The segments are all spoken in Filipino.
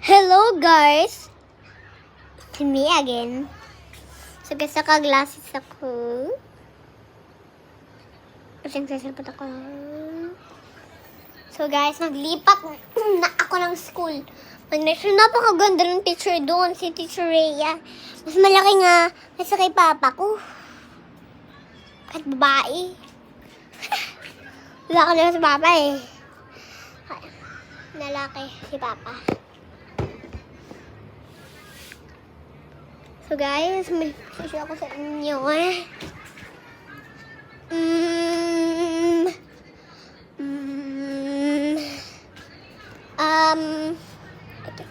Hello guys! It's me again. So guys, naka-glasses ako. Kasi nagsasalpat ako. So guys, naglipat na ako ng school. Napakaganda ng teacher doon, si Teacher Rhea. Mas malaki nga kaysa kay Papa ko. Kahit babae. Lalaki na si Papa eh. Lalaki si Papa. So guys, may share ako sa inyo okay.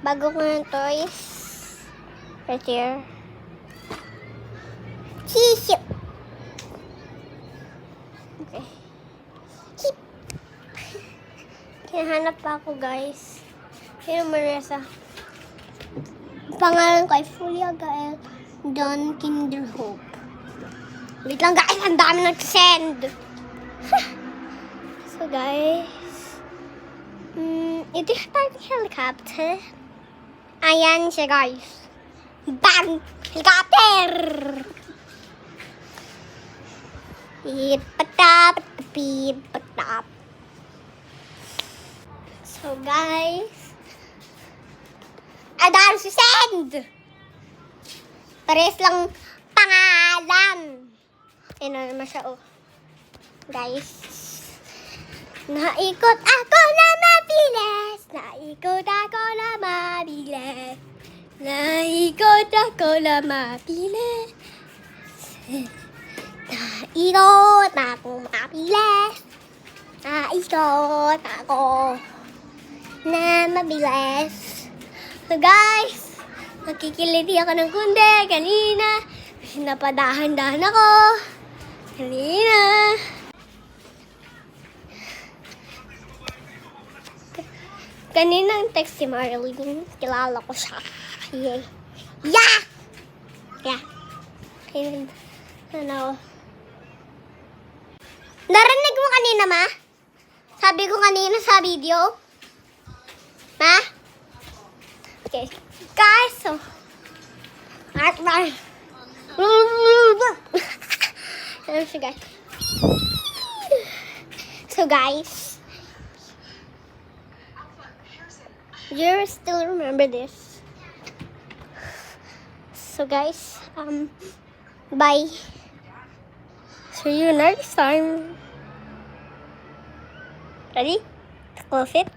Bago ko ng toys. Right here. Tissue. Okay. Hip. Hinahanap pa ako guys. Pero Marissa. Pangalan ko ay Fulia Gael Don Kinderhope. Wait lang guys, ang dami nag-send. So guys, ito yung parang helicopter. Ayan siya guys. Bang! Helicopter! Pipatap, pipatap. So guys, adaan si send! Pares lang pangalan. Ayun na naman siya, oh. Guys. Naikot ako na mabilis. Naikot ako na mabilis. Naikot ako na mabilis. Naikot ako mabilis. Naikot ako na mabilis. So guys, nakikiliti ako ng kundi kanina. Kasi napadahan-dahan ako. Kanina. Kanina ang text si Marilyn. Kilala ko siya. Yay. Yeah! Yeah. Okay. Ano? Narinig mo kanina, ma? Sabi ko kanina sa video. Ma? Okay. Guys, so. So guys, you still remember this. So guys, bye. See you next time. Ready? Close it.